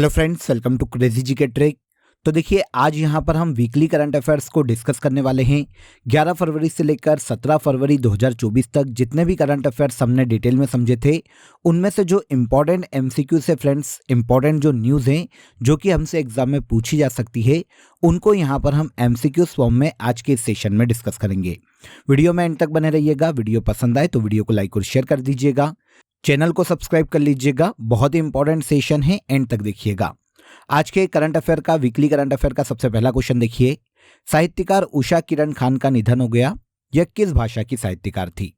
Hello friends, welcome to crazy G K trick. तो देखिए, आज यहाँ पर हम वीकली करंट अफेयर्स को डिस्कस करने वाले हैं। 11 फरवरी से लेकर 17 फरवरी 2024 तक जितने भी करंट अफेयर्स हमने डिटेल में समझे थे, उनमें से जो इम्पोर्टेंट एमसीक्यू से फ्रेंड्स, इम्पोर्टेंट जो न्यूज़ हैं जो कि हमसे एग्जाम में पूछी जा सकती है, उनको यहाँ पर हम एमसीक्यू फॉर्म में आज के इस सेशन में डिस्कस करेंगे। वीडियो में एंड तक बने रहिएगा। वीडियो पसंद आए तो वीडियो को लाइक और शेयर कर दीजिएगा। चैनल को सब्सक्राइब कर लीजिएगा। बहुत ही इंपॉर्टेंट सेशन है, एंड तक देखिएगा। आज के करंट अफेयर का, वीकली करंट अफेयर का सबसे पहला क्वेश्चन देखिए। साहित्यकार उषा किरण खान का निधन हो गया। यह किस भाषा की साहित्यकार थी?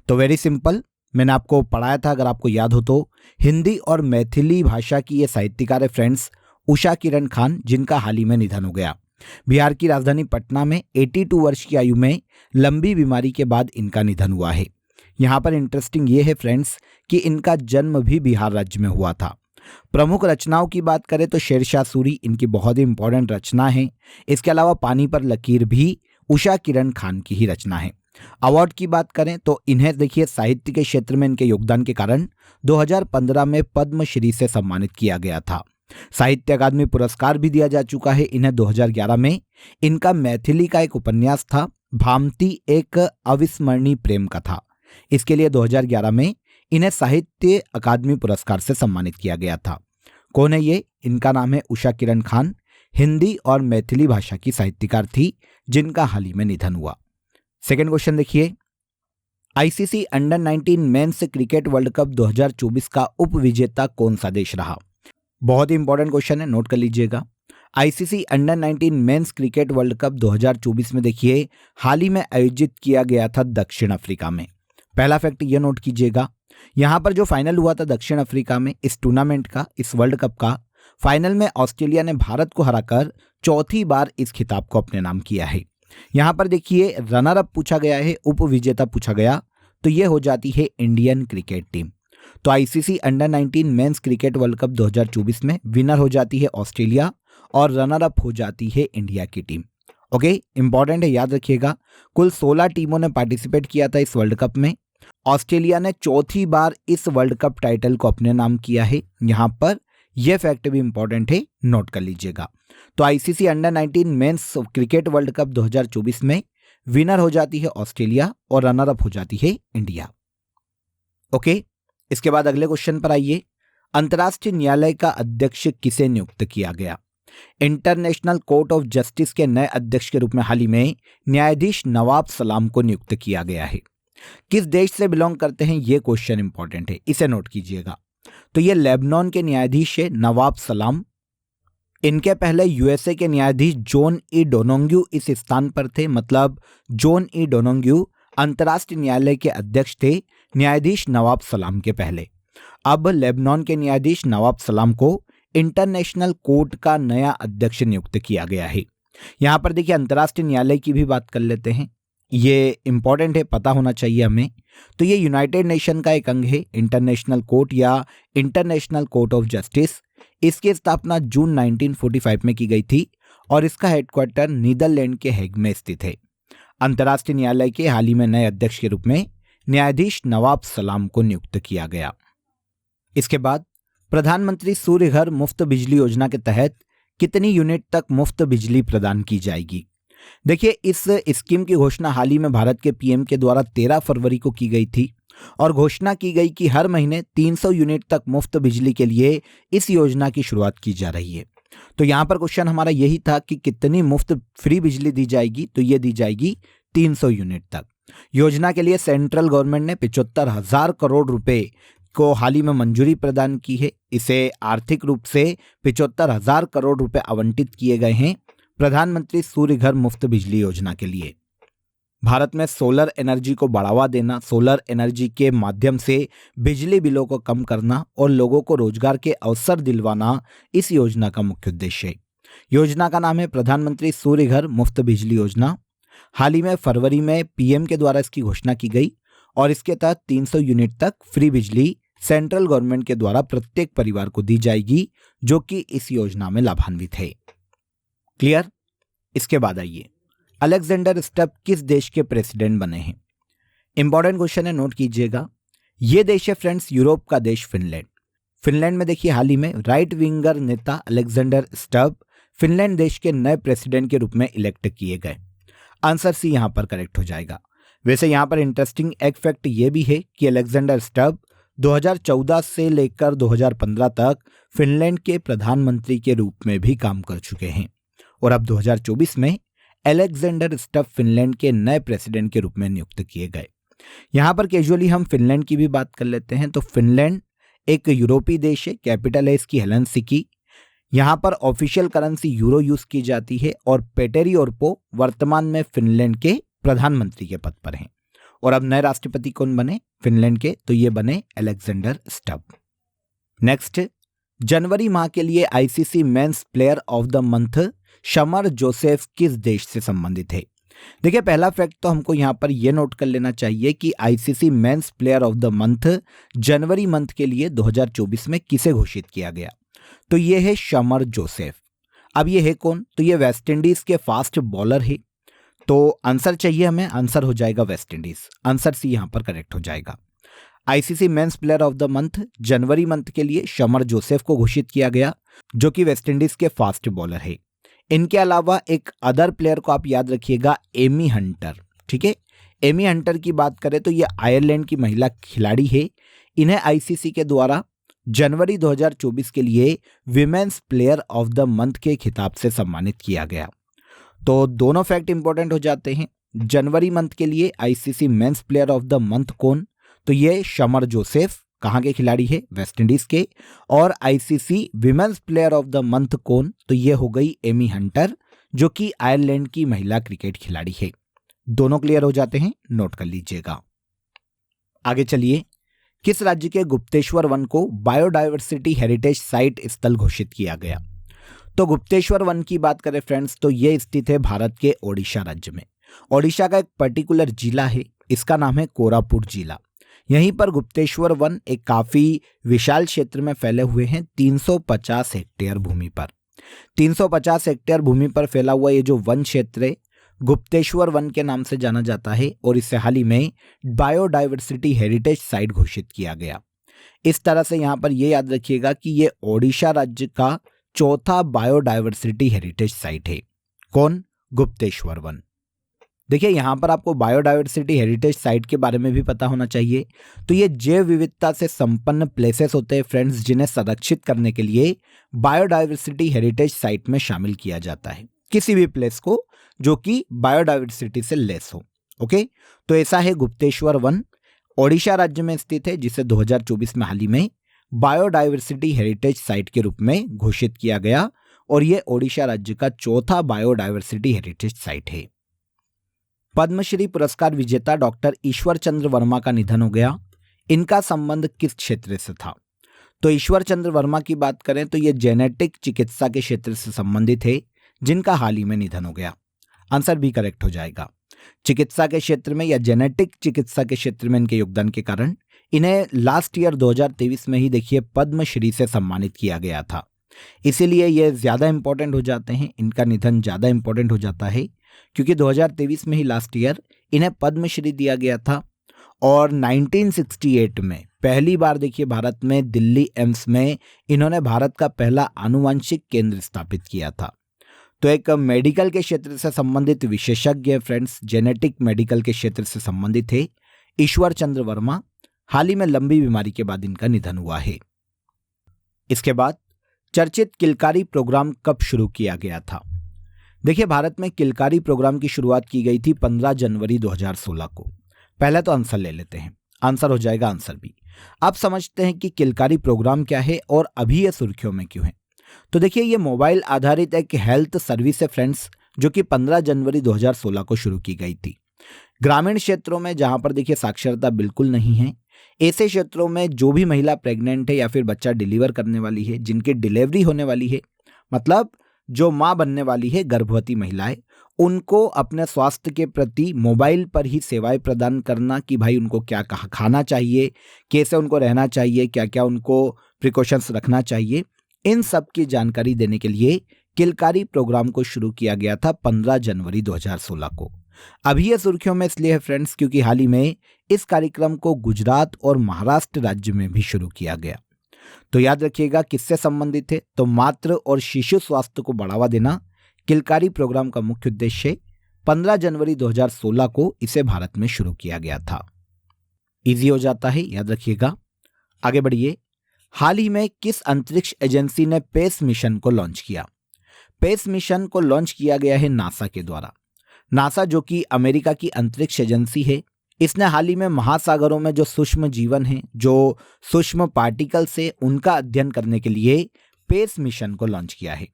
तो वेरी सिंपल, मैंने आपको पढ़ाया था, अगर आपको याद हो तो, हिंदी और मैथिली भाषा की ये साहित्यकार है फ्रेंड्स, उषा किरण खान, जिनका हाल ही में निधन हो गया। बिहार की राजधानी पटना में 82 वर्ष की आयु में लंबी बीमारी के बाद इनका निधन हुआ है। यहाँ पर इंटरेस्टिंग ये है फ्रेंड्स कि इनका जन्म भी बिहार राज्य में हुआ था। प्रमुख रचनाओं की बात करें तो शेरशाह सूरी इनकी बहुत ही इंपॉर्टेंट रचना है। इसके अलावा पानी पर लकीर भी उषा किरण खान की ही रचना है। अवार्ड की बात करें तो इन्हें देखिए, साहित्य के क्षेत्र में इनके योगदान के कारण 2015 में पद्मश्री से सम्मानित किया गया था। साहित्य अकादमी पुरस्कार भी दिया जा चुका है इन्हें 2011 में। इनका मैथिली का एक उपन्यास था भामती, एक अविस्मरणीय प्रेम कथा। इसके लिए 2011 में इन्हें साहित्य अकादमी पुरस्कार से सम्मानित किया गया था। कौन है ये? इनका नाम है उषा किरण खान। हिंदी और मैथिली भाषा की साहित्यकार थी, जिनका हाल ही में निधन हुआ। सेकंड क्वेश्चन देखिए। ICC under 19 men's cricket world cup 2024 का उप विजेता कौन सा देश रहा? बहुत ही इंपॉर्टेंट क्वेश्चन है, नोट कर लीजिएगा। ICC under 19 men's cricket world cup 2024 में देखिए, हाल ही में आयोजित किया गया था दक्षिण अफ्रीका में। पहला फैक्ट ये नोट कीजिएगा, यहां पर जो फाइनल हुआ था दक्षिण अफ्रीका में, इस टूर्नामेंट का, इस वर्ल्ड कप का फाइनल में ऑस्ट्रेलिया ने भारत को हराकर चौथी बार इस खिताब को अपने नाम किया है। यहां पर देखिए, रनर अप पूछा गया है, उप विजेता पूछा गया, तो ये हो जाती है इंडियन क्रिकेट टीम। तो ICC under 19 men's cricket world cup 2024 में विनर हो जाती है ऑस्ट्रेलिया और रनर अप हो जाती है इंडिया की टीम। ओके, इंपॉर्टेंट है, याद रखिएगा। कुल 16 टीमों ने पार्टिसिपेट किया था इस वर्ल्ड कप में। ऑस्ट्रेलिया ने चौथी बार इस वर्ल्ड कप टाइटल को अपने नाम किया है। यहां पर यह फैक्ट भी इंपॉर्टेंट है, नोट कर लीजिएगा। तो ICC under 19 men's cricket world cup 2024 में विनर हो जाती है ऑस्ट्रेलिया और रनर अप हो जाती है इंडिया। ओके, इसके बाद अगले क्वेश्चन पर आइए। अंतर्राष्ट्रीय न्यायालय का अध्यक्ष किसे नियुक्त किया गया? इंटरनेशनल कोर्ट ऑफ जस्टिस के नए अध्यक्ष के रूप में हाल ही में न्यायाधीश नवाब सलाम को नियुक्त किया गया है। किस देश से बिलोंग करते हैं, यह क्वेश्चन इंपॉर्टेंट है, इसे नोट कीजिएगा। तो ये लेबनान के न्यायाधीश है नवाब सलाम। इनके पहले यूएसए के न्यायाधीश जॉन ई डोनोंग्यू इस स्थान पर थे, मतलब जॉन ई डोनोंग्यू अंतर्राष्ट्रीय न्यायालय के अध्यक्ष थे न्यायाधीश नवाब सलाम के पहले। अब लेबनान के न्यायाधीश नवाब सलाम को इंटरनेशनल कोर्ट का नया अध्यक्ष नियुक्त किया गया है। यहां पर देखिए, अंतर्राष्ट्रीय न्यायालय की भी बात कर लेते हैं, ये इंपॉर्टेंट है, पता होना चाहिए हमें। तो ये यूनाइटेड नेशन का एक अंग है, इंटरनेशनल कोर्ट या इंटरनेशनल कोर्ट ऑफ जस्टिस। इसकी स्थापना जून 1945 में की गई थी और इसका हेडक्वार्टर नीदरलैंड के हेग में स्थित है। अंतर्राष्ट्रीय न्यायालय के हाल ही में नए अध्यक्ष के रूप में न्यायाधीश नवाब सलाम को नियुक्त किया गया। इसके बाद प्रधानमंत्री सूर्य घर मुफ्त बिजली योजना के तहत कितनी यूनिट तक मुफ्त बिजली प्रदान की जाएगी? देखिए, इस स्कीम की घोषणा हाल ही में भारत के पीएम के द्वारा 13 फरवरी को की गई थी और घोषणा की गई कि हर महीने 300 यूनिट तक मुफ्त बिजली के लिए इस योजना की शुरुआत की जा रही है। तो यहां पर क्वेश्चन हमारा यही था कि कितनी मुफ्त फ्री बिजली दी जाएगी, तो ये दी जाएगी 300 यूनिट तक। योजना के लिए सेंट्रल गवर्नमेंट ने 75,000 करोड़ रुपए को हाल ही में मंजूरी प्रदान की है। इसे आर्थिक रूप से 75,000 करोड़ रुपए आवंटित किए गए हैं प्रधानमंत्री सूर्य घर मुफ्त बिजली योजना के लिए। भारत में सोलर एनर्जी को बढ़ावा देना, सोलर एनर्जी के माध्यम से बिजली बिलों को कम करना और लोगों को रोजगार के अवसर दिलवाना इस योजना का मुख्य उद्देश्य है। योजना का नाम है प्रधानमंत्री सूर्य घर मुफ्त बिजली योजना। हाल ही में फरवरी में पीएम के द्वारा इसकी घोषणा की गई और इसके तहत 300 यूनिट तक फ्री बिजली सेंट्रल गवर्नमेंट के द्वारा प्रत्येक परिवार को दी जाएगी, जो कि इस योजना में लाभान्वित है। क्लियर? इसके बाद आइए, अलेक्जेंडर स्टब किस देश के प्रेसिडेंट बने हैं? इंपॉर्टेंट क्वेश्चन है, नोट कीजिएगा। यह देश है फ्रेंड्स यूरोप का देश फिनलैंड। फिनलैंड में देखिए हाल ही में राइट विंगर नेता अलेक्जेंडर स्टब फिनलैंड देश के नए प्रेसिडेंट के रूप में इलेक्ट किए गए। आंसर सी यहां पर करेक्ट हो जाएगा। वैसे यहां पर इंटरेस्टिंग एक फैक्ट ये भी है कि अलेक्जेंडर स्टब 2014 से लेकर 2015 तक फिनलैंड के प्रधानमंत्री के रूप में भी काम कर चुके हैं और अब 2024 में अलेक्जेंडर स्टब फिनलैंड के नए प्रेसिडेंट के रूप में नियुक्त किए गए। यहां पर कैजुअली हम फिनलैंड की भी बात कर लेते हैं। तो फिनलैंड एक यूरोपीय देश है, कैपिटल है इसकी हेलसिंकी। यहाँ पर ऑफिशियल करेंसी यूरो यूज की जाती है और पेटेरी ओर्पो वर्तमान में फिनलैंड के प्रधानमंत्री के पद पर हैं। और अब नए राष्ट्रपति कौन बने फिनलैंड के? तो ये बने अलेक्जेंडर स्टब। नेक्स्ट, जनवरी माह के लिए ICC men's player of the month Shamar Joseph किस देश से संबंधित है? देखिए पहला फैक्ट तो हमको यहाँ पर यह नोट कर लेना चाहिए कि ICC men's player of the month January month के लिए 2024 में किसे घोषित किया गया? तो ये है शमर जोसेफ। अब ये है कौन? तो ये वेस्ट इंडीज के फास्ट बॉलर है। तो आंसर चाहिए हमें, आंसर हो जाएगा वेस्ट इंडीज। आंसर सी यहां पर करेक्ट हो जाएगा। ICC men's player of the month January month के लिए शमर जोसेफ को घोषित किया गया, जो कि वेस्ट इंडीज के फास्ट बॉलर है। इनके अलावा एक अदर प्लेयर को आप याद रखिएगा, एमी हंटर। ठीक है, एमी हंटर की बात करें तो ये आयरलैंड की महिला खिलाड़ी है। इन्हें आईसीसी के द्वारा जनवरी 2024 के लिए women's player of the month के खिताब से सम्मानित किया गया। तो दोनों फैक्ट इंपॉर्टेंट हो जाते हैं। जनवरी मंथ के लिए ICC men's player of the month कौन? तो ये शमर जोसेफ, कहाँ के खिलाड़ी है? वेस्ट इंडीज के। और ICC women's player of the month कौन? तो ये हो गई एमी हंटर, जो कि आयरलैंड की महिला क्रिकेट खिलाड़ी है। दोनों क्लियर हो जाते हैं, नोट कर लीजिएगा। आगे चलिए, किस राज्य के गुप्तेश्वर वन को बायोडायवर्सिटी हेरिटेज साइट स्थल घोषित किया गया? तो गुप्तेश्वर वन की बात करें फ्रेंड्स, तो यह स्थित है भारत के ओडिशा राज्य में। ओडिशा का एक पर्टिकुलर जिला है, इसका नाम है कोरापुट जिला। यहीं पर गुप्तेश्वर वन एक काफी विशाल क्षेत्र में फैले हुए हैं, 350 हेक्टेयर भूमि पर। 350 हेक्टेयर भूमि पर फैला हुआ ये जो वन क्षेत्र है गुप्तेश्वर वन के नाम से जाना जाता है और इसे हाल ही में बायोडायवर्सिटी हेरिटेज साइट घोषित किया गया। इस तरह से यहाँ पर यह याद रखिएगा कि ये ओडिशा राज्य का चौथा बायोडायवर्सिटी हेरिटेज साइट है। कौन? गुप्तेश्वर वन। देखिए यहाँ पर आपको बायोडायवर्सिटी हेरिटेज साइट के बारे में भी पता होना चाहिए। तो ये जैव विविधता से संपन्न प्लेसेस होते हैं फ्रेंड्स, जिन्हें संरक्षित करने के लिए बायोडायवर्सिटी हेरिटेज साइट में शामिल किया जाता है, किसी भी प्लेस को जो कि बायोडायवर्सिटी से लेस हो। ओके, तो ऐसा है गुप्तेश्वर वन, ओडिशा राज्य में स्थित है, जिसे 2024 में हाल ही में बायोडायवर्सिटी हेरिटेज साइट के रूप में घोषित किया गया और यह ओडिशा राज्य का चौथा बायोडायवर्सिटी हेरिटेज साइट है। पद्मश्री पुरस्कार विजेता डॉक्टर ईश्वर चंद्र वर्मा का निधन हो गया। इनका संबंध किस क्षेत्र से था? तो ईश्वर चंद्र वर्मा की बात करें तो ये जेनेटिक चिकित्सा के क्षेत्र से संबंधित है, जिनका हाल ही में निधन हो गया। आंसर भी करेक्ट हो जाएगा। चिकित्सा के क्षेत्र में या जेनेटिक चिकित्सा के क्षेत्र में इनके योगदान के कारण इन्हें लास्ट ईयर 2023 में ही देखिए पद्मश्री से सम्मानित किया गया था। इसीलिए ये ज़्यादा इंपॉर्टेंट हो जाते हैं, इनका निधन ज़्यादा इंपॉर्टेंट हो जाता है क्योंकि 2023 में ही लास्ट ईयर इन्हें पद्मश्री दिया गया था। और 1968 में पहली बार देखिए भारत में दिल्ली एम्स में इन्होंने भारत का पहला आनुवांशिक केंद्र स्थापित किया था। तो एक मेडिकल के क्षेत्र से संबंधित विशेषज्ञ फ्रेंड्स, जेनेटिक मेडिकल के क्षेत्र से संबंधित है ईश्वर चंद्र वर्मा। हाल ही में लंबी बीमारी के बाद इनका निधन हुआ है। इसके बाद चर्चित किलकारी प्रोग्राम कब शुरू किया गया था? देखिए भारत में किलकारी प्रोग्राम की शुरुआत की गई थी 15 जनवरी 2016 को। पहले तो आंसर ले लेते हैं, आंसर हो जाएगा आंसर बी। अब समझते हैं कि किलकारी प्रोग्राम क्या है और अभी ये सुर्खियों में क्यों है। तो देखिए ये मोबाइल आधारित एक हेल्थ सर्विस है फ्रेंड्स, जो कि 15 जनवरी 2016 को शुरू की गई थी। ग्रामीण क्षेत्रों में जहां पर देखिए साक्षरता बिल्कुल नहीं है, ऐसे क्षेत्रों में जो भी महिला प्रेग्नेंट है या फिर बच्चा डिलीवर करने वाली है, जिनकी डिलीवरी होने वाली है, मतलब जो माँ बनने वाली है, गर्भवती महिलाएं, उनको अपने स्वास्थ्य के प्रति मोबाइल पर ही सेवाएं प्रदान करना कि भाई उनको क्या खाना चाहिए, कैसे उनको रहना चाहिए, क्या क्या उनको प्रिकॉशंस रखना चाहिए, इन सब की जानकारी देने के लिए किलकारी प्रोग्राम को शुरू किया गया था 15 जनवरी 2016 को। अभी ये सुर्खियों में इसलिए है फ्रेंड्स क्योंकि हाल ही में इस कार्यक्रम को गुजरात और महाराष्ट्र राज्य में भी शुरू किया गया। तो याद रखिएगा किससे संबंधित है, तो मातृ और शिशु स्वास्थ्य को बढ़ावा देना किलकारी प्रोग्राम का मुख्य उद्देश्य 15 जनवरी 2016 को इसे भारत में शुरू किया गया था। इजी हो जाता है, याद रखिएगा। आगे बढ़िए। हाल ही में किस अंतरिक्ष एजेंसी ने पेस मिशन को लॉन्च किया? पेस मिशन को लॉन्च किया गया है नासा के द्वारा। नासा जो कि अमेरिका की अंतरिक्ष एजेंसी है, इसने हाल ही में महासागरों में जो सूक्ष्म जीवन है, जो सूक्ष्म पार्टिकल्स है, उनका अध्ययन करने के लिए पेस मिशन को लॉन्च किया है।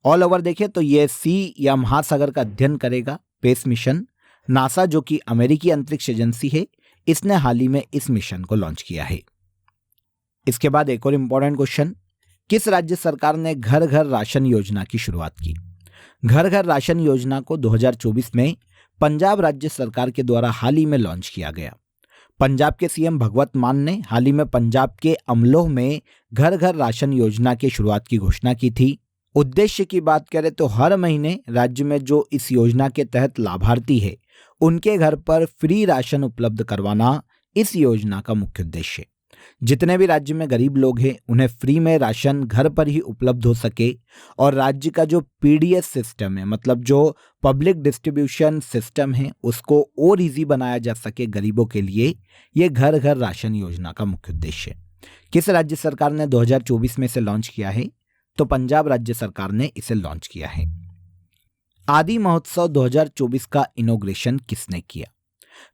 ऑल ओवर देखें तो ये सी या महासागर का अध्ययन करेगा पेस मिशन। नासा जो कि अमेरिकी अंतरिक्ष एजेंसी है, इसने हाल ही में इस मिशन को लॉन्च किया है। इसके बाद एक और इंपॉर्टेंट क्वेश्चन, किस राज्य सरकार ने घर घर राशन योजना की शुरुआत की? घर घर राशन योजना को 2024 में पंजाब राज्य सरकार के द्वारा हाल ही में लॉन्च किया गया। पंजाब के सीएम भगवंत मान ने हाल ही में पंजाब के अमलोह में घर घर राशन योजना की शुरुआत की घोषणा की थी। उद्देश्य की बात करें तो हर महीने राज्य में जो इस योजना के तहत लाभार्थी है, उनके घर पर फ्री राशन उपलब्ध करवाना इस योजना का मुख्य उद्देश्य है। जितने भी राज्य में गरीब लोग हैं, उन्हें फ्री में राशन घर पर ही उपलब्ध हो सके और राज्य का जो पीडीएस सिस्टम है, मतलब जो पब्लिक डिस्ट्रीब्यूशन सिस्टम है, उसको और इजी बनाया जा सके गरीबों के लिए। ये घर घर राशन योजना का मुख्य उद्देश्य है। किस राज्य सरकार ने 2024 में इसे लॉन्च किया है? तो पंजाब राज्य सरकार ने इसे लॉन्च किया है। आदि महोत्सव 2024 का इनॉग्रेशन किसने किया?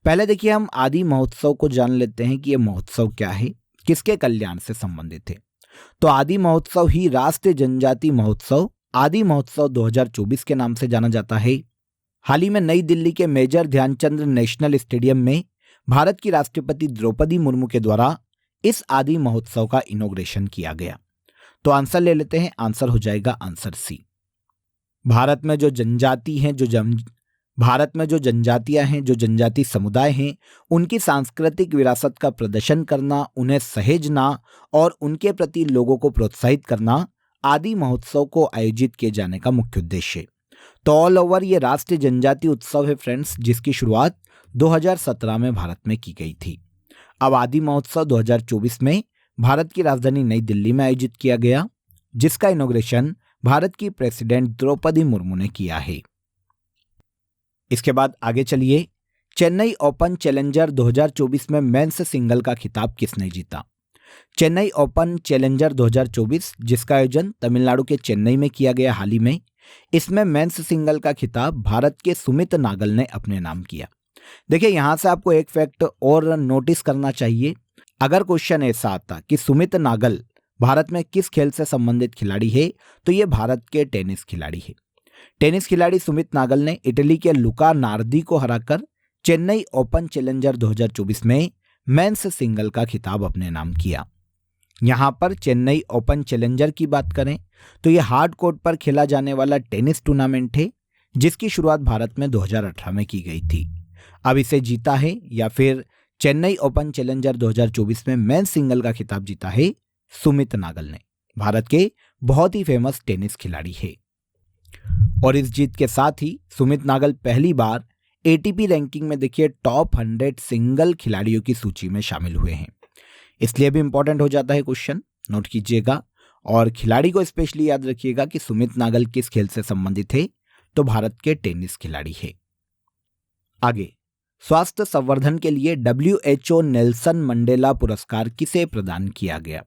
पहले देखिए हम आदि महोत्सव को जान लेते हैं कि यह महोत्सव क्या है, किसके कल्याण से संबंधित है। तो आदि महोत्सव ही राष्ट्रीय जनजाति महोत्सव आदि महोत्सव 2024 के नाम से जाना जाता है। हाल ही में नई दिल्ली के मेजर ध्यानचंद नेशनल स्टेडियम में भारत की राष्ट्रपति द्रौपदी मुर्मू के द्वारा इस आदि महोत्सव का इनॉग्रेशन किया गया। तो आंसर ले लेते हैं, आंसर हो जाएगा आंसर सी। भारत में जो जनजातियां हैं, जो जनजाति समुदाय हैं, उनकी सांस्कृतिक विरासत का प्रदर्शन करना, उन्हें सहेजना और उनके प्रति लोगों को प्रोत्साहित करना आदि महोत्सव को आयोजित किए जाने का मुख्य उद्देश्य है। तो ऑल ओवर ये राष्ट्रीय जनजाति उत्सव है फ्रेंड्स, जिसकी शुरुआत 2017 में भारत में की गई थी। अब आदि महोत्सव 2024 में भारत की राजधानी नई दिल्ली में आयोजित किया गया, जिसका इनॉग्रेशन भारत की प्रेसिडेंट द्रौपदी मुर्मू ने किया है। इसके बाद आगे चलिए। चेन्नई ओपन चैलेंजर 2024 में मेंस सिंगल का खिताब किसने जीता? चेन्नई ओपन चैलेंजर 2024, जिसका आयोजन तमिलनाडु के चेन्नई में किया गया हाल ही में, इसमें मेंस सिंगल का खिताब भारत के सुमित नागल ने अपने नाम किया। देखिए यहां से आपको एक फैक्ट और नोटिस करना चाहिए। अगर क्वेश्चन ऐसा आता कि सुमित नागल भारत में किस खेल से संबंधित खिलाड़ी है, तो ये भारत के टेनिस खिलाड़ी है। टेनिस खिलाड़ी सुमित नागल ने इटली के लुका नार्दी को हराकर चेन्नई ओपन चैलेंजर 2024 में मेंस सिंगल का खिताब अपने नाम किया। यहां पर चेन्नई ओपन चैलेंजर की बात करें तो यह हार्ड कोर्ट पर खेला जाने वाला टेनिस टूर्नामेंट है, जिसकी शुरुआत भारत में 2018 में की गई थी। अब इसे जीता है या फिर चेन्नई ओपन चैलेंजर 2024 में मेंस सिंगल का खिताब जीता है सुमित नागल ने। भारत के बहुत ही फेमस टेनिस खिलाड़ी है और इस जीत के साथ ही सुमित नागल पहली बार एटीपी रैंकिंग में देखिए टॉप 100 सिंगल खिलाड़ियों की सूची में शामिल हुए हैं। इसलिए भी इंपॉर्टेंट हो जाता है क्वेश्चन, नोट कीजिएगा और खिलाड़ी को स्पेशली याद रखिएगा कि सुमित नागल किस खेल से संबंधित है, तो भारत के टेनिस खिलाड़ी है। आगे, स्वास्थ्य संवर्धन के लिए WHO नेल्सन मंडेला पुरस्कार किसे प्रदान किया गया?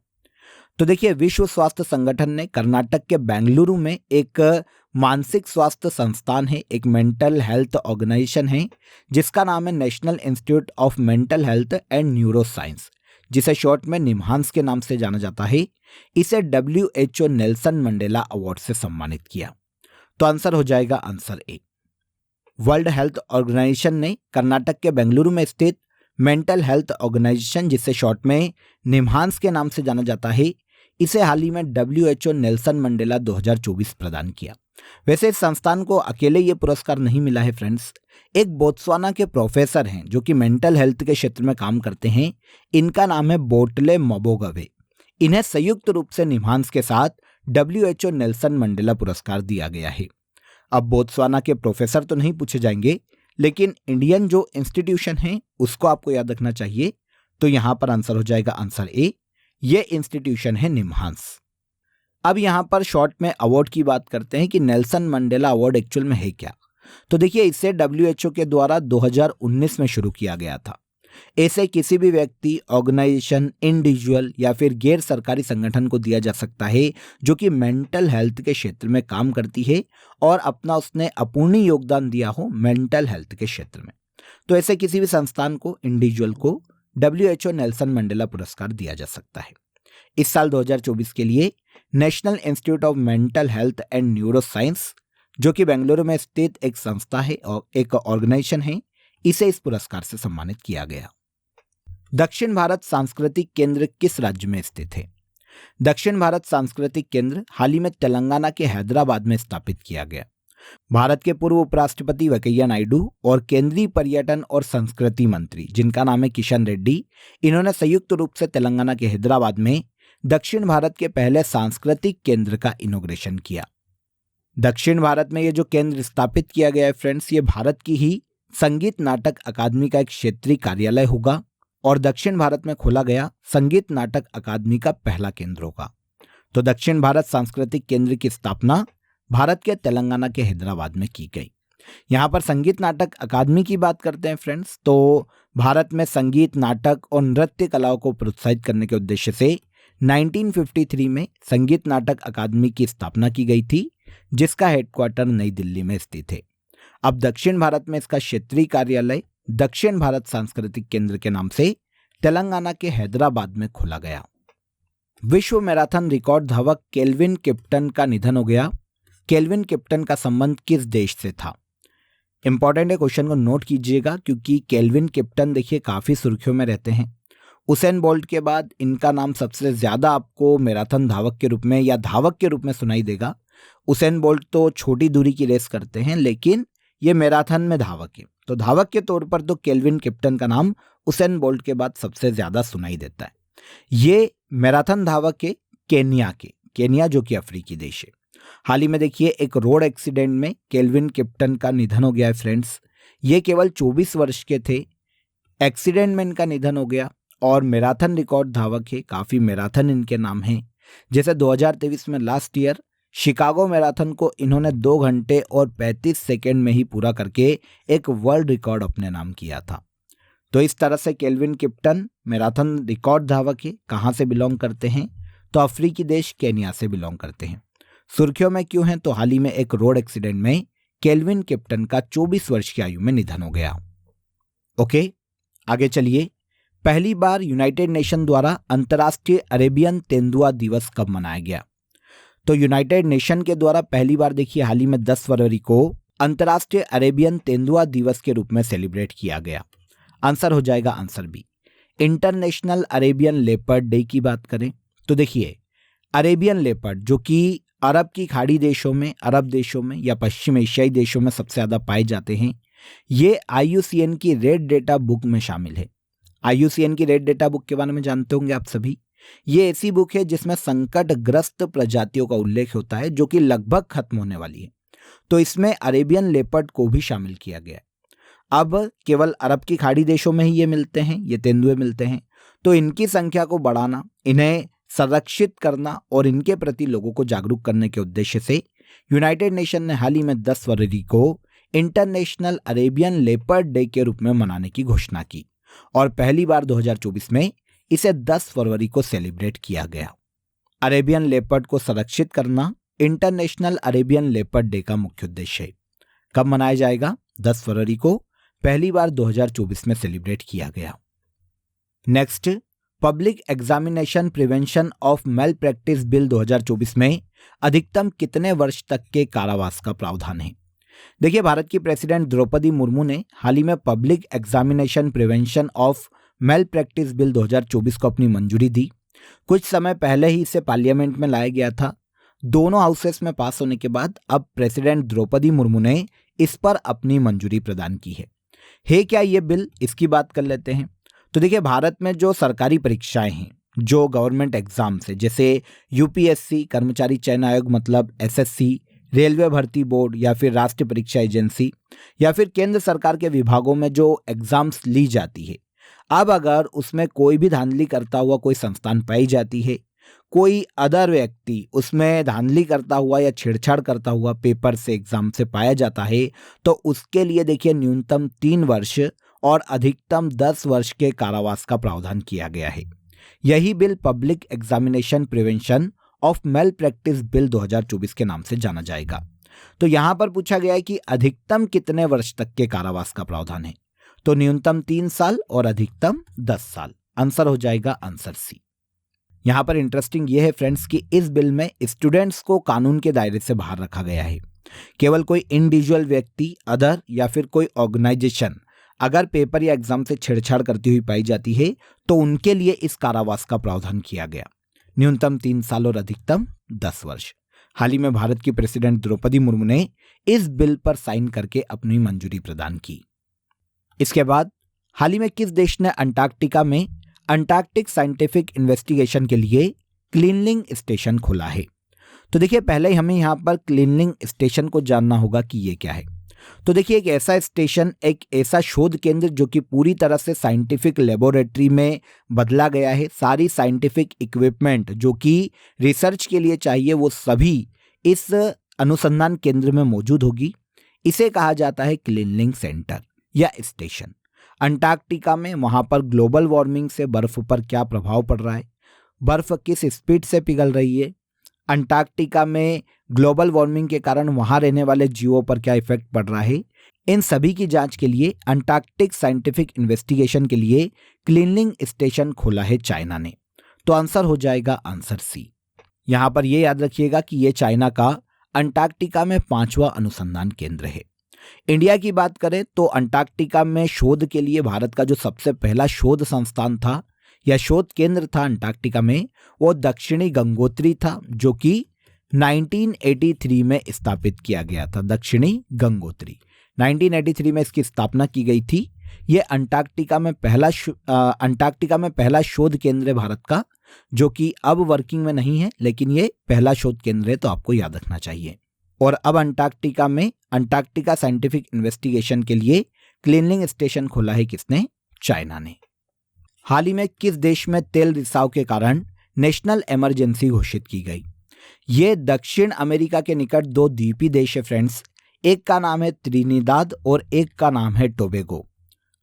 तो देखिए विश्व स्वास्थ्य संगठन ने कर्नाटक के बेंगलुरु में एक मानसिक स्वास्थ्य संस्थान है, एक मेंटल हेल्थ ऑर्गेनाइजेशन है, जिसका नाम है national institute of mental health and neuro science, जिसे शॉर्ट में निम्हांस के नाम से जाना जाता है। इसे WHO नेल्सन मंडेला अवार्ड से सम्मानित किया। तो आंसर हो जाएगा answer A. World health organisation ने कर्नाटक के बेंगलुरु में स्थित मेंटल हेल्थ ऑर्गेनाइजेशन, जिसे शॉर्ट में निम्हांस के नाम से जाना जाता है, इसे हाल ही में WHO नेल्सन मंडेला 2024 प्रदान किया। वैसे इस संस्थान को अकेले ये पुरस्कार नहीं मिला है फ्रेंड्स। एक बोत्सवाना के प्रोफेसर हैं जो कि मेंटल हेल्थ के क्षेत्र में काम करते हैं, इनका नाम है बोटले मोबोगवे। इन्हें संयुक्त रूप से निम्हांस के साथ WHO नेल्सन मंडेला पुरस्कार दिया गया है। अब बोत्सवाना के प्रोफेसर तो नहीं पूछे जाएंगे, लेकिन इंडियन जो इंस्टीट्यूशन है उसको आपको याद रखना चाहिए। तो यहां पर आंसर हो जाएगा आंसर ए, ये इंस्टीट्यूशन है निम्हांस। अब यहाँ पर शॉर्ट में अवार्ड की बात करते हैं कि नेल्सन मंडेला अवार्ड एक्चुअल में है क्या। तो देखिए, इसे WHO के द्वारा 2019 में शुरू किया गया था। ऐसे किसी भी व्यक्ति, ऑर्गेनाइजेशन, इंडिविजुअल या फिर गैर सरकारी संगठन को दिया जा सकता है जो कि मेंटल हेल्थ के क्षेत्र में काम करती है और अपना उसने अपूर्णीय योगदान दिया हो मेंटल हेल्थ के क्षेत्र में। तो ऐसे किसी भी संस्थान को, इंडिविजुअल को WHO नेल्सन मंडेला पुरस्कार दिया जा सकता है। इस साल 2024 के लिए national institute of mental health and neuro science, जो कि बेंगलुरु में स्थित एक संस्था है और एक ऑर्गेनाइजेशन है, इसे इस पुरस्कार से सम्मानित किया गया। दक्षिण भारत सांस्कृतिक केंद्र किस राज्य में स्थित है? दक्षिण भारत सांस्कृतिक केंद्र हाल ही में तेलंगाना के हैदराबाद में स्थापित किया गया। भारत के पूर्व उपराष्ट्रपति वेंकैया नायडू और केंद्रीय पर्यटन और संस्कृति मंत्री, जिनका नाम है किशन रेड्डी, इन्होंने संयुक्त रूप से तेलंगाना के हैदराबाद में दक्षिण भारत के पहले सांस्कृतिक केंद्र का इनॉग्रेशन किया। दक्षिण भारत में ये जो केंद्र स्थापित किया गया है फ्रेंड्स, ये भारत की ही संगीत नाटक अकादमी का एक क्षेत्रीय कार्यालय होगा और दक्षिण भारत में खोला गया संगीत नाटक अकादमी का पहला केंद्र होगा। तो दक्षिण भारत सांस्कृतिक केंद्र की स्थापना भारत के तेलंगाना के हैदराबाद में की गई। यहाँ पर संगीत नाटक अकादमी की बात करते हैं फ्रेंड्स, तो भारत में संगीत, नाटक और नृत्य कलाओं को प्रोत्साहित करने के उद्देश्य से 1953 में संगीत नाटक अकादमी की स्थापना की गई थी, जिसका हेडक्वार्टर नई दिल्ली में स्थित है। अब दक्षिण भारत में इसका क्षेत्रीय कार्यालय दक्षिण भारत सांस्कृतिक केंद्र के नाम से तेलंगाना के हैदराबाद में खोला गया। विश्व मैराथन रिकॉर्ड धावक केल्विन किप्टन का निधन हो गया। केल्विन किप्टन का संबंध किस देश से था? इंपॉर्टेंट है, क्वेश्चन को नोट कीजिएगा, क्योंकि केल्विन किप्टन देखिए काफी सुर्खियों में रहते हैं। उसेन बोल्ट के बाद इनका नाम सबसे ज्यादा आपको मैराथन धावक के रूप में या धावक के रूप में सुनाई देगा। उसेन बोल्ट तो छोटी दूरी की रेस करते हैं, लेकिन ये मैराथन में धावक है, तो धावक के तौर पर तो केल्विन किप्टन का नाम उसेन बोल्ट के बाद सबसे ज्यादा सुनाई देता है। ये मैराथन धावक है केन्या जो कि अफ्रीकी देश है। हाल ही में देखिए एक रोड एक्सीडेंट में केल्विन किप्टन का निधन हो गया है फ्रेंड्स। ये केवल 24 वर्ष के थे, एक्सीडेंट में इनका निधन हो गया और मैराथन रिकॉर्ड धावक है, काफी मैराथन इनके नाम हैं। जैसे 2023 में लास्ट ईयर शिकागो मैराथन को इन्होंने 2 घंटे और 35 सेकेंड में ही पूरा करके एक वर्ल्ड रिकॉर्ड अपने नाम किया था। तो इस तरह से केल्विन किप्टन मैराथन रिकॉर्ड धावक है। कहाँ से बिलोंग करते हैं? तो अफ्रीकी देश केन्या से बिलोंग करते हैं। सुर्खियों में क्यों हैं? तो हाल ही में एक रोड एक्सीडेंट में केल्विन किप्टन का 24 वर्ष की आयु में निधन हो गया। ओके, आगे चलिए। पहली बार यूनाइटेड नेशन द्वारा अंतर्राष्ट्रीय अरेबियन तेंदुआ दिवस कब मनाया गया? तो यूनाइटेड नेशन के द्वारा पहली बार देखिए हाल ही में 10 फरवरी को अंतर्राष्ट्रीय अरेबियन तेंदुआ दिवस के रूप में सेलिब्रेट किया गया। आंसर हो जाएगा answer B, international Arabian leopard day की बात करें तो देखिए अरेबियन लेपर्ड जो कि अरब की खाड़ी देशों में, अरब देशों में या पश्चिम एशियाई देशों में सबसे ज़्यादा पाए जाते हैं। ये IUCN की रेड डेटा बुक में शामिल है। IUCN की रेड डेटा बुक के बारे में जानते होंगे आप सभी। ये ऐसी बुक है जिसमें संकटग्रस्त प्रजातियों का उल्लेख होता है जो कि लगभग खत्म होने वाली है। तो इसमें अरेबियन लेपर्ड को भी शामिल किया गया है। अब केवल अरब की खाड़ी देशों में ही ये मिलते हैं, ये तेंदुए मिलते हैं। तो इनकी संख्या को बढ़ाना, इन्हें संरक्षित करना और इनके प्रति लोगों को जागरूक करने के उद्देश्य से यूनाइटेड नेशन ने हाल ही में 10 फरवरी को इंटरनेशनल अरेबियन लेपर्ड डे के रूप में मनाने की घोषणा की और पहली बार 2024 में इसे 10 फरवरी को सेलिब्रेट किया गया। अरेबियन लेपर्ड को संरक्षित करना इंटरनेशनल अरेबियन लेपर्ड डे का मुख्य उद्देश्य है। कब मनाया जाएगा? 10 फरवरी को पहली बार 2024 में सेलिब्रेट किया गया। Next, public examination prevention of male practice bill 2024 में अधिकतम कितने वर्ष तक के कारावास का प्रावधान है? देखिए, भारत की प्रेसिडेंट द्रौपदी मुर्मू ने हाल ही में public examination prevention of male practice bill 2024 को अपनी मंजूरी दी। कुछ समय पहले ही इसे पार्लियामेंट में लाया गया था। दोनों हाउसेस में पास होने के बाद अब प्रेसिडेंट द्रौपदी मुर्मू ने इस पर अपनी मंजूरी प्रदान की है क्या ये बिल? इसकी बात कर लेते हैं। तो देखिए, भारत में जो सरकारी परीक्षाएं हैं, जो गवर्नमेंट एग्जाम्स है, जैसे UPSC कर्मचारी चयन आयोग मतलब SSC, रेलवे भर्ती बोर्ड या फिर राष्ट्रीय परीक्षा एजेंसी या फिर केंद्र सरकार के विभागों में जो एग्जाम्स ली जाती है, अब अगर उसमें कोई भी धांधली करता हुआ कोई संस्थान पाई जाती है, कोई अदर व्यक्ति उसमें धांधली करता हुआ या छेड़छाड़ करता हुआ पेपर से एग्जाम से पाया जाता है, तो उसके लिए देखिए न्यूनतम 3 वर्ष और अधिकतम 10 वर्ष के कारावास का प्रावधान किया गया है। यही bill public examination prevention of male practice bill 2024 के नाम से जाना जाएगा। तो यहां पर पूछा गया है कि अधिकतम कितने वर्ष तक के कारावास का प्रावधान है, तो न्यूनतम 3 साल और अधिकतम 10 साल। आंसर हो जाएगा आंसर सी। यहां पर इंटरेस्टिंग यह है फ्रेंड्स कि इस बिल में स्टूडेंट्स को कानून के दायरे से बाहर रखा गया है। केवल कोई इंडिविजुअल व्यक्ति, अदर या फिर कोई ऑर्गेनाइजेशन अगर पेपर या एग्जाम से छेड़छाड़ करती हुई पाई जाती है तो उनके लिए इस कारावास का प्रावधान किया गया। न्यूनतम 3 साल और अधिकतम 10 वर्ष। हाल ही में भारत की प्रेसिडेंट द्रौपदी मुर्मू ने इस बिल पर साइन करके अपनी मंजूरी प्रदान की। इसके बाद हाल ही में किस देश ने अंटार्कटिका में अंटार्कटिक साइंटिफिक इन्वेस्टिगेशन के लिए क्लीनलिंग स्टेशन खोला है? तो देखिए पहले ही हमें यहाँ पर क्लीनलिंग स्टेशन को जानना होगा कि ये क्या है। तो देखिए एक ऐसा स्टेशन, एक ऐसा शोध केंद्र जो कि पूरी तरह से साइंटिफिक लेबोरेटरी में बदला गया है। सारी साइंटिफिक इक्विपमेंट जो कि रिसर्च के लिए चाहिए वो सभी इस अनुसंधान केंद्र में मौजूद होगी। इसे कहा जाता है क्लीनलिंग सेंटर या स्टेशन। अंटार्कटिका में वहां पर ग्लोबल वार्मिंग से बर्फ पर क्या प्रभाव पड़ रहा है, बर्फ किस स्पीड से पिघल रही है, अंटार्कटिका में ग्लोबल वार्मिंग के कारण वहां रहने वाले जीवों पर क्या इफेक्ट पड़ रहा है, इन सभी की जांच के लिए अंटार्कटिक साइंटिफिक इन्वेस्टिगेशन के लिए क्लीनलिंग स्टेशन खोला है चाइना ने। तो आंसर हो जाएगा आंसर सी। यहां पर यह याद रखिएगा कि यह चाइना का अंटार्कटिका में 5वां अनुसंधान केंद्र है। इंडिया की बात करें तो अंटार्कटिका में शोध के लिए भारत का जो सबसे पहला शोध संस्थान था या शोध केंद्र था अंटार्कटिका में, वो दक्षिणी गंगोत्री था, जो कि 1983 में स्थापित किया गया था। दक्षिणी गंगोत्री 1983 में इसकी स्थापना की गई थी। ये अंटार्कटिका में पहला शोध केंद्र है भारत का, जो कि अब वर्किंग में नहीं है, लेकिन ये पहला शोध केंद्र है, तो आपको याद रखना चाहिए। और अब अंटार्कटिका में अंटार्कटिका साइंटिफिक इन्वेस्टिगेशन के लिए क्लीनलिंग स्टेशन खोला है किसने? चाइना ने। हाल ही में किस देश में तेल रिसाव के कारण नेशनल इमरजेंसी घोषित की गई? ये दक्षिण अमेरिका के निकट 2 द्वीपी देश है फ्रेंड्स। एक का नाम है त्रिनिदाद और एक का नाम है टोबैगो।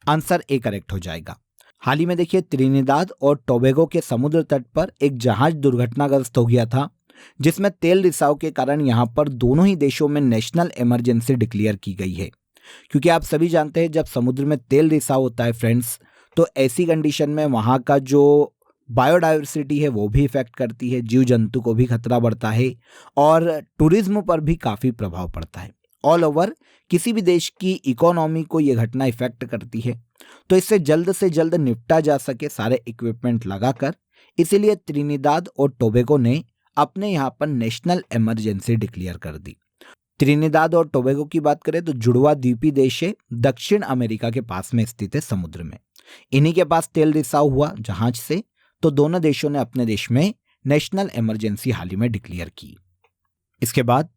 आंसर ए करेक्ट हो जाएगा। हाल ही में देखिए त्रिनिदाद और टोबैगो के समुद्र तट पर एक जहाज दुर्घटनाग्रस्त हो गया था, जिसमें तेल रिसाव के कारण यहां पर दोनों ही देशों में नेशनल इमरजेंसी डिक्लेयर की गई है। क्योंकि आप सभी जानते हैं जब समुद्र में तेल रिसाव होता है फ्रेंड्स, तो ऐसी कंडीशन में वहां का जो बायोडाइवर्सिटी है वो भी इफेक्ट करती है, जीव जंतु को भी खतरा बढ़ता है और टूरिज्म पर भी काफ़ी प्रभाव पड़ता है। ऑल ओवर किसी भी देश की इकोनॉमी को ये घटना इफेक्ट करती है, तो इससे जल्द से जल्द निपटा जा सके सारे इक्विपमेंट लगाकर, इसीलिए त्रिनिदाद और टोबैगो ने अपने यहाँ पर नेशनल इमरजेंसी डिक्लेयर कर दी। त्रिनिदाद और टोबैगो की बात करें तो जुड़वा द्वीपी देश है, दक्षिण अमेरिका के पास में स्थित है समुद्र में। इन्हीं के पास तेल रिसाव हुआ जहाज से, तो दोनों देशों ने अपने देश में नेशनल इमरजेंसी हाल ही में डिक्लेयर की। इसके बाद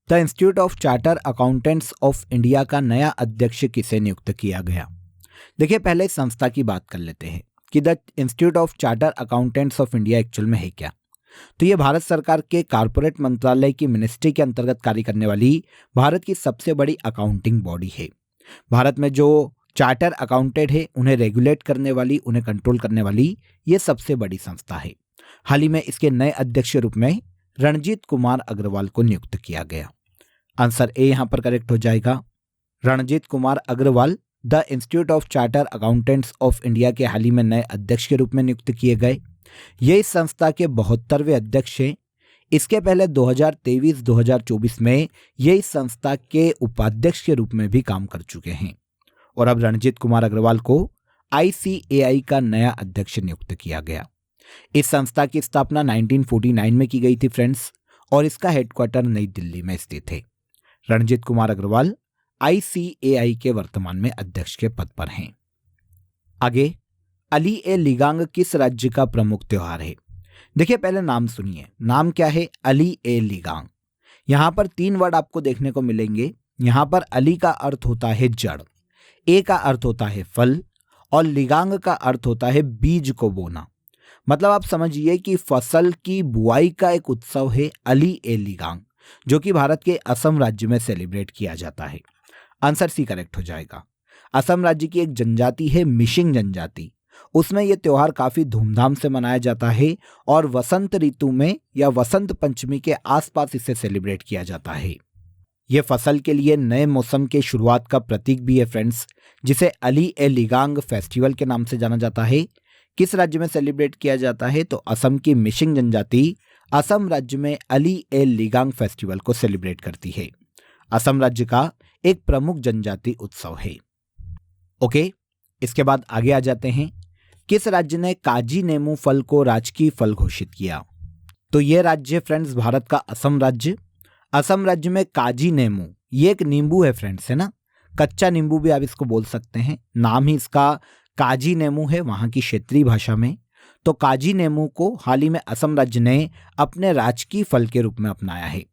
the institute of charter accountants of India का नया अध्यक्ष किसे नियुक्त किया गया? देखिए पहले इस संस्था की बात कर लेते हैं कि the institute of charter accountants of India actual में है क्या। तो ये भारत सरकार के कारपोरेट मंत्रालय की मिनिस्ट्री के अंतर्गत कार्य करने वाली भारत की सबसे बड़ी अकाउंटिंग बॉडी है। भारत में जो चार्टर अकाउंटेंट है उन्हें रेगुलेट करने वाली, उन्हें कंट्रोल करने वाली ये सबसे बड़ी संस्था है। हाल ही में इसके नए अध्यक्ष के रूप में रणजीत कुमार अग्रवाल को नियुक्त किया गया। आंसर ए यहां पर करेक्ट हो जाएगा। Ranjit Kumar Agarwal the institute of charter accountants of India के हाल ही में नए अध्यक्ष के रूप में नियुक्त किए गए। ये इस संस्था के 72वें अध्यक्ष हैं। इसके पहले 2023-2024 में ये इस संस्था के उपाध्यक्ष के रूप में भी काम कर चुके हैं। और अब रणजीत कुमार अग्रवाल को ICAI का नया अध्यक्ष नियुक्त किया गया। इस संस्था की स्थापना 1949 में की गई थी फ्रेंड्स, और इसका हेडक्वार्टर नई दिल्ली में स्थित है। रणजीत कुमार अग्रवाल ICAI के वर्तमान में अध्यक्ष के पद पर हैं। आगे अली ए लिगांग किस राज्य का प्रमुख त्योहार है? देखिए पहले नाम सुनिए, नाम क्या है? अली ए लिगांग। यहां पर 3 वर्ड आपको देखने को मिलेंगे। यहां पर अली का अर्थ होता है जड़, ए का अर्थ होता है फल और लिगांग का अर्थ होता है बीज को बोना। मतलब आप समझिए कि फसल की बुआई का एक उत्सव है अली ए लिगांग, जो कि भारत के असम राज्य में सेलिब्रेट किया जाता है। आंसर सी करेक्ट हो जाएगा। असम राज्य की एक जनजाति है मिसिंग जनजाति, उसमें यह त्योहार काफी धूमधाम से मनाया जाता है और वसंत ऋतु में या वसंत पंचमी के आसपास इसे सेलिब्रेट किया जाता है। यह फसल के लिए नए मौसम के शुरुआत का प्रतीक भी है फ्रेंड्स, जिसे अली ए लिगांग फेस्टिवल के नाम से जाना जाता है। किस राज्य में सेलिब्रेट किया जाता है? तो असम की मिसिंग जनजाति असम राज्य में अली ए लिगांग फेस्टिवल को सेलिब्रेट करती है। असम राज्य का एक प्रमुख जनजाति उत्सव है। ओके, इसके बाद आगे आ जाते हैं। किस राज्य ने काजी नेमू फल को राजकीय फल घोषित किया? तो यह राज्य फ्रेंड्स भारत का असम राज्य। असम राज्य में काजी नेमू, ये एक नींबू है फ्रेंड्स, है ना, कच्चा नींबू भी आप इसको बोल सकते हैं। नाम ही इसका काजी नेमू है वहां की क्षेत्रीय भाषा में। तो काजी नेमू को हाल ही में असम राज्य ने अपने राजकीय फल के रूप में अपनाया है।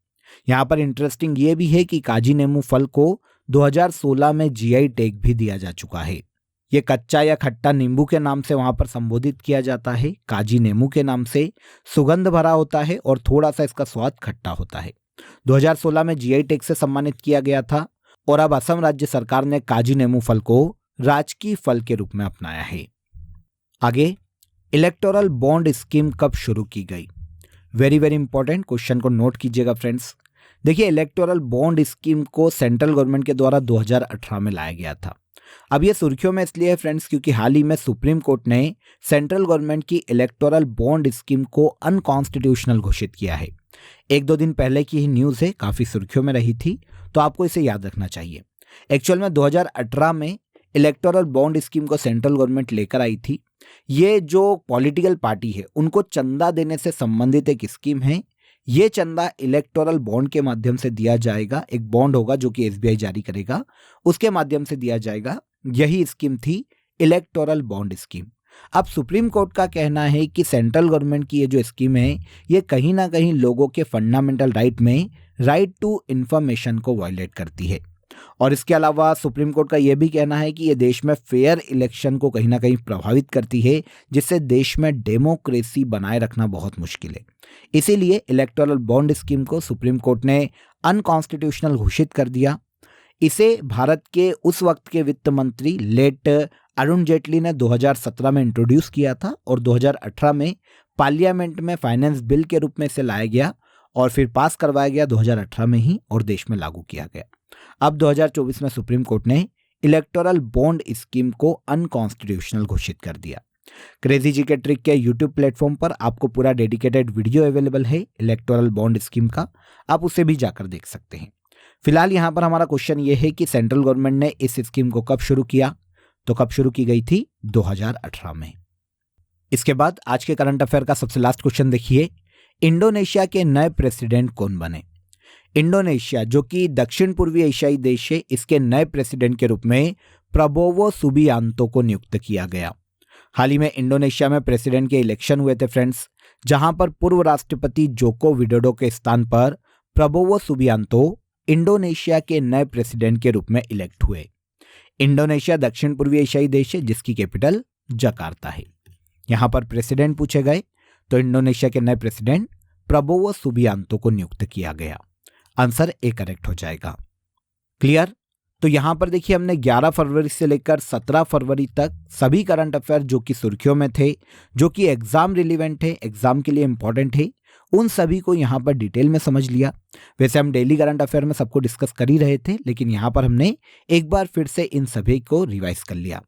यहाँ पर इंटरेस्टिंग ये भी है कि काजी नेमू फल को 2016 में जीआई टैग भी दिया जा चुका है। ये कच्चा या खट्टा नींबू के नाम से वहां पर संबोधित किया जाता है। काजी नेमू के नाम से सुगंध भरा होता है और थोड़ा सा इसका स्वाद खट्टा होता है। 2016 में जीआई टैग से सम्मानित किया गया था और अब असम राज्य सरकार ने काजी नेमू फल को राजकीय फल के रूप में अपनाया है। आगे, इलेक्टोरल बॉन्ड स्कीम कब शुरू की गई? वेरी वेरी इंपॉर्टेंट क्वेश्चन को नोट कीजिएगा फ्रेंड्स। देखिए, इलेक्टोरल बॉन्ड स्कीम को सेंट्रल गवर्नमेंट के द्वारा 2018 में लाया गया था। अब ये सुर्खियों में इसलिए है फ्रेंड्स क्योंकि हाल ही में सुप्रीम कोर्ट ने सेंट्रल गवर्नमेंट की इलेक्टोरल बॉन्ड स्कीम को अनकॉन्स्टिट्यूशनल घोषित किया है। एक दो दिन पहले की ही न्यूज़ है, काफ़ी सुर्खियों में रही थी, तो आपको इसे याद रखना चाहिए। एक्चुअल में 2018 में इलेक्टोरल बॉन्ड स्कीम को सेंट्रल गवर्नमेंट लेकर आई थी। ये जो पॉलिटिकल पार्टी है उनको चंदा देने से संबंधित एक स्कीम है। ये चंदा इलेक्टोरल बॉन्ड के माध्यम से दिया जाएगा। एक बॉन्ड होगा जो कि एसबीआई जारी करेगा, उसके माध्यम से दिया जाएगा। यही स्कीम थी इलेक्टोरल बॉन्ड स्कीम। अब सुप्रीम कोर्ट का कहना है कि सेंट्रल गवर्नमेंट की ये जो स्कीम है ये कहीं ना कहीं लोगों के फंडामेंटल राइट में राइट टू इंफॉर्मेशन को वायलेट करती है। और इसके अलावा सुप्रीम कोर्ट का यह भी कहना है कि ये देश में फेयर इलेक्शन को कहीं ना कहीं प्रभावित करती है, जिससे देश में डेमोक्रेसी बनाए रखना बहुत मुश्किल है। इसीलिए इलेक्टोरल बॉन्ड स्कीम को सुप्रीम कोर्ट ने अनकॉन्स्टिट्यूशनल घोषित कर दिया। इसे भारत के उस वक्त के वित्त मंत्री लेट अरुण जेटली ने 2017 में इंट्रोड्यूस किया था और 2018 में पार्लियामेंट में फाइनेंस बिल के रूप में इसे लाया गया और फिर पास करवाया गया 2018 में ही और देश में लागू किया गया। अब 2024 में सुप्रीम कोर्ट ने इलेक्टोरल बॉन्ड स्कीम को अनकॉन्स्टिट्यूशनल घोषित कर दिया। क्रेजी जी के ट्रिक के यूट्यूब प्लेटफॉर्म पर आपको पूरा डेडिकेटेड वीडियो अवेलेबल है इलेक्टोरल बॉन्ड स्कीम का, आप उसे भी जाकर देख सकते हैं। फिलहाल यहाँ पर हमारा क्वेश्चन ये है कि सेंट्रल गवर्नमेंट ने इस स्कीम को कब शुरू किया? तो कब शुरू की गई थी? 2018 में। इसके बाद आज के करंट अफेयर का सबसे लास्ट क्वेश्चन देखिए, इंडोनेशिया के नए प्रेसिडेंट कौन बने? इंडोनेशिया जो कि दक्षिण पूर्वी एशियाई देश है, इसके नए प्रेसिडेंट के रूप में प्रबोवो सुबियांतो को नियुक्त किया गया। हाल ही में इंडोनेशिया में प्रेसिडेंट के इलेक्शन हुए थे फ्रेंड्स, जहां पर पूर्व राष्ट्रपति जोको विडोडो के स्थान पर प्रबोवो सुबियांतो इंडोनेशिया के नए प्रेसिडेंट के रूप में इलेक्ट हुए। इंडोनेशिया दक्षिण पूर्वी एशियाई देश है जिसकी कैपिटल जकार्ता है। यहां पर प्रेसिडेंट पूछे गए तो इंडोनेशिया के नए प्रेसिडेंट प्रबोवो सुबियांतो को नियुक्त किया गया। आंसर ए करेक्ट हो जाएगा। क्लियर? तो यहां पर देखिए हमने 11 फरवरी से लेकर 17 फरवरी तक सभी करंट अफेयर जो कि सुर्खियों में थे, जो कि एग्जाम रिलेवेंट है, एग्जाम के लिए इंपॉर्टेंट है, उन सभी को यहाँ पर डिटेल में समझ लिया। वैसे हम डेली करंट अफेयर में सबको डिस्कस कर ही रहे थे, लेकिन यहाँ पर हमने एक बार फिर से इन सभी को रिवाइज कर लिया।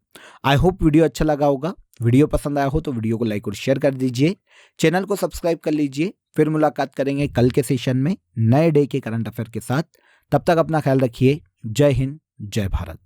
आई होप वीडियो अच्छा लगा होगा। वीडियो पसंद आया हो तो वीडियो को लाइक और शेयर कर दीजिए, चैनल को सब्सक्राइब कर लीजिए। फिर मुलाकात करेंगे कल के सेशन में नए डे के करंट अफेयर के साथ। तब तक अपना ख्याल रखिए। जय हिंद, जय भारत।